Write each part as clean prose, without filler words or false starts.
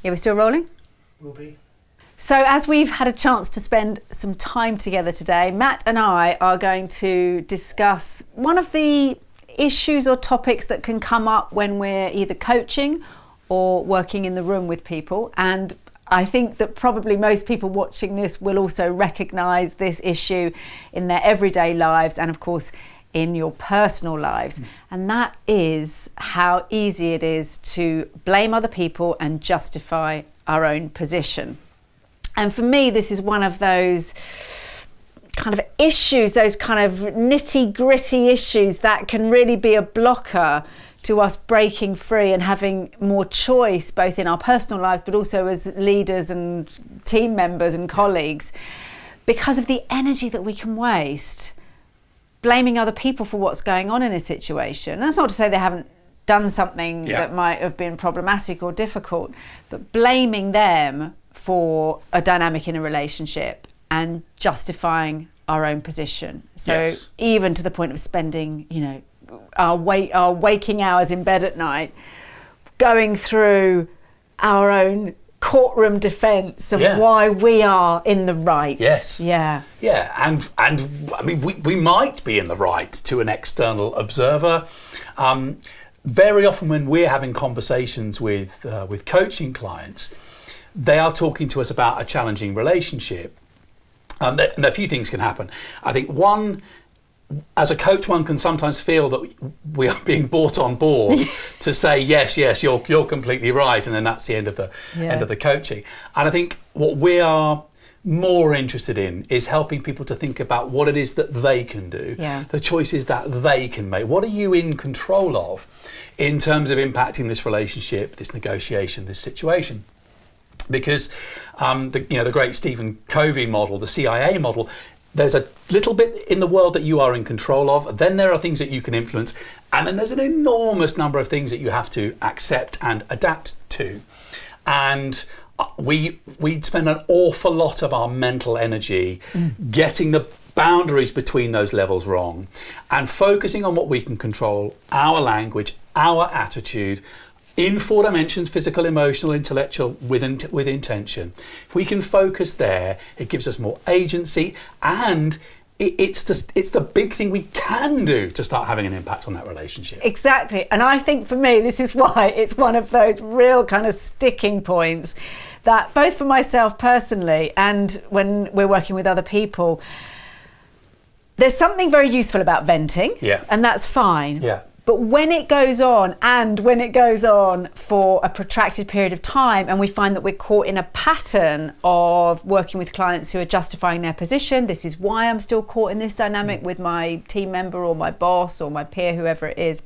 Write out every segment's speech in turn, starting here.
Yeah, we're still rolling? Will be. So as we've had a chance to spend some time together today, Matt and I are going to discuss one of the issues or topics that can come up when we're either coaching or working in the room with people. And I think that probably most people watching this will also recognise this issue in their everyday lives and, of course, in your personal lives. And that is how easy it is to blame other people and justify our own position. And for me, this is one of those kind of issues, those kind of nitty-gritty issues that can really be a blocker to us breaking free and having more choice, both in our personal lives, but also as leaders and team members and colleagues, because of the energy that we can waste blaming other people for what's going on in a situation. And that's not to say they haven't done something that might have been problematic or difficult, but blaming them for a dynamic in a relationship and justifying our own position. So even to the point of spending, our waking hours in bed at night, going through our own courtroom defence of why we are in the right. Yes. Yeah. Yeah, and I mean, we might be in the right to an external observer. Very often when we're having conversations with coaching clients, they are talking to us about a challenging relationship. And a few things can happen. I think one, as a coach, one can sometimes feel that we are being brought on board to say, yes, you're completely right. And then that's the end of the coaching. And I think what we are more interested in is helping people to think about what it is that they can do, the choices that they can make. What are you in control of in terms of impacting this relationship, this negotiation, this situation? Because the great Stephen Covey model, the CIA model, there's a little bit in the world that you are in control of, then there are things that you can influence, and then there's an enormous number of things that you have to accept and adapt to. And we spend an awful lot of our mental energy getting the boundaries between those levels wrong and focusing on what we can control, our language, our attitude, in 4 dimensions: physical, emotional, intellectual, with intention. If we can focus there, it gives us more agency, and it's the big thing we can do to start having an impact on that relationship. Exactly. And I think for me, this is why it's one of those real kind of sticking points that both for myself personally and when we're working with other people, there's something very useful about venting, and that's fine. But when it goes on for a protracted period of time, and we find that we're caught in a pattern of working with clients who are justifying their position, this is why I'm still caught in this dynamic with my team member or my boss or my peer, whoever it is,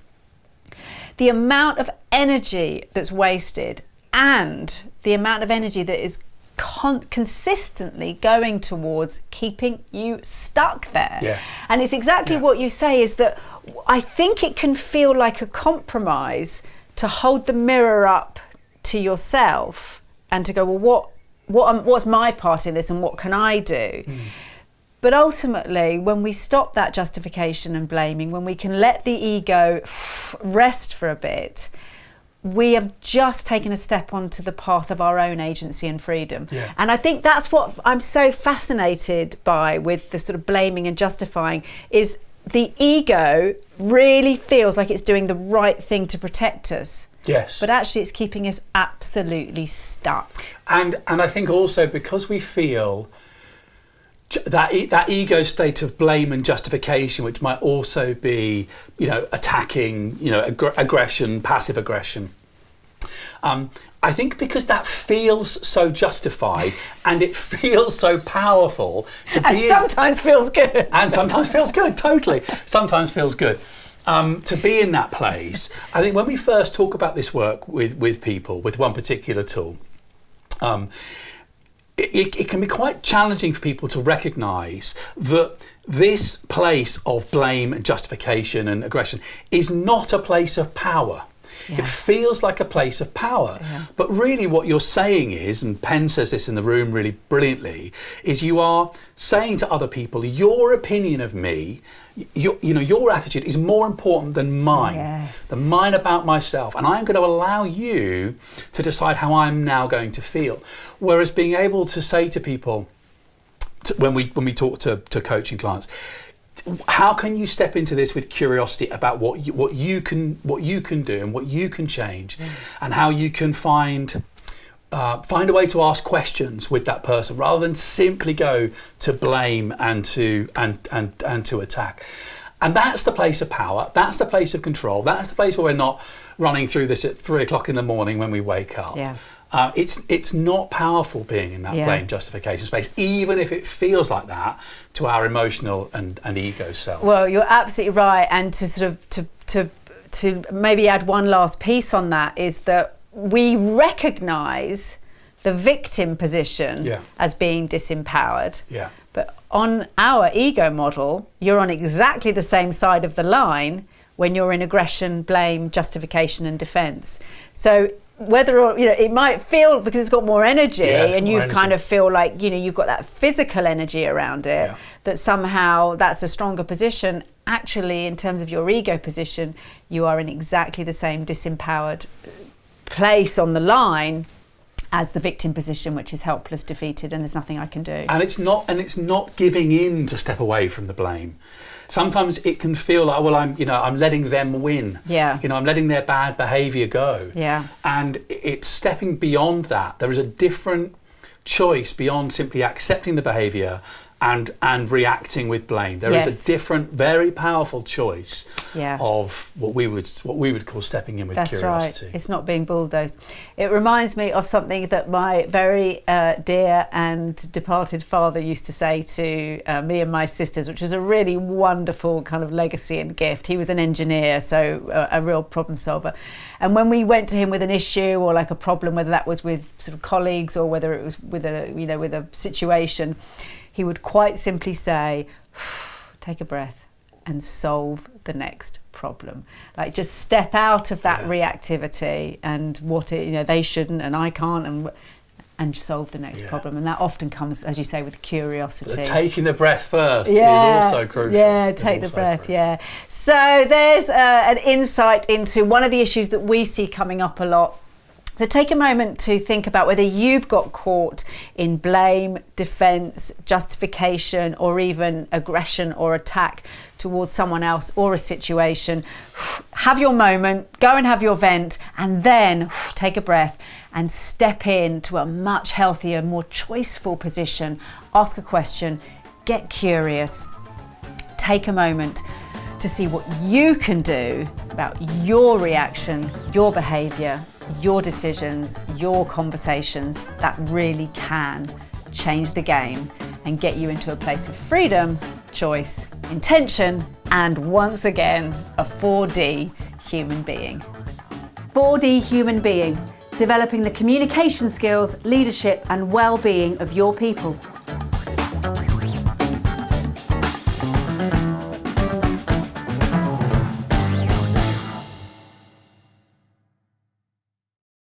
the amount of energy that's wasted and the amount of energy that is consistently going towards keeping you stuck there. And it's exactly what you say, is that I think it can feel like a compromise to hold the mirror up to yourself and to go, well, what's my part in this and what can I do? But ultimately, when we stop that justification and blaming, when we can let the ego rest for a bit, we have just taken a step onto the path of our own agency and freedom. And I think that's what I'm so fascinated by with the sort of blaming and justifying, is the ego really feels like it's doing the right thing to protect us. But actually it's keeping us absolutely stuck. And I think also because we feel that ego state of blame and justification, which might also be, attacking, aggression, passive aggression. I think because that feels so justified and it feels so powerful to be, and sometimes feels good. And sometimes feels good, totally. Sometimes feels good. To be in that place. I think when we first talk about this work with people, with one particular tool, it can be quite challenging for people to recognise that this place of blame and justification and aggression is not a place of power. It feels like a place of power. But really what you're saying is, and Penn says this in the room really brilliantly, is you are saying to other people, your opinion of me, your attitude is more important than mine, than mine about myself. And I'm going to allow you to decide how I'm now going to feel. Whereas being able to say to people, when we talk to coaching clients, how can you step into this with curiosity about what you can do and what you can change, and how you can find a way to ask questions with that person rather than simply go to blame and to attack. And that's the place of power. That's the place of control. That's the place where we're not running through this at 3 o'clock in the morning when we wake up. It's not powerful being in that blame justification space, even if it feels like that to our emotional and ego self. Well, you're absolutely right. And to sort of to maybe add one last piece on that is that we recognise the victim position as being disempowered. But on our ego model, you're on exactly the same side of the line when you're in aggression, blame, justification and defence. So whether or it might feel, because it's got more energy, and you kind of feel like you've got that physical energy around it, that somehow that's a stronger position. Actually, in terms of your ego position, you are in exactly the same disempowered place on the line as the victim position, which is helpless, defeated, and there's nothing I can do. And it's not giving in to step away from the blame. Sometimes it can feel like, well, I'm letting them win. I'm letting their bad behaviour go. And it's stepping beyond that. There is a different choice beyond simply accepting the behaviour and reacting with blame. There is a different, very powerful choice of what we would call stepping in with curiosity. Right. It's not being bulldozed. It reminds me of something that my very dear and departed father used to say to me and my sisters, which was a really wonderful kind of legacy and gift. He was an engineer, so a real problem solver. And when we went to him with an issue or like a problem, whether that was with sort of colleagues or whether it was with a situation, he would quite simply say, take a breath and solve the next problem. Like, just step out of that reactivity and they shouldn't and I can't, and solve the next problem. And that often comes, as you say, with curiosity. So taking the breath first is also crucial. Take the breath, So there's an insight into one of the issues that we see coming up a lot. So take a moment to think about whether you've got caught in blame, defence, justification, or even aggression or attack towards someone else or a situation. Have your moment, go and have your vent, and then take a breath and step into a much healthier, more choiceful position. Ask a question, get curious, take a moment to see what you can do about your reaction, your behaviour, your decisions, your conversations that really can change the game and get you into a place of freedom, choice, intention, and once again, a 4D human being. 4D human being, developing the communication skills, leadership, and well-being of your people.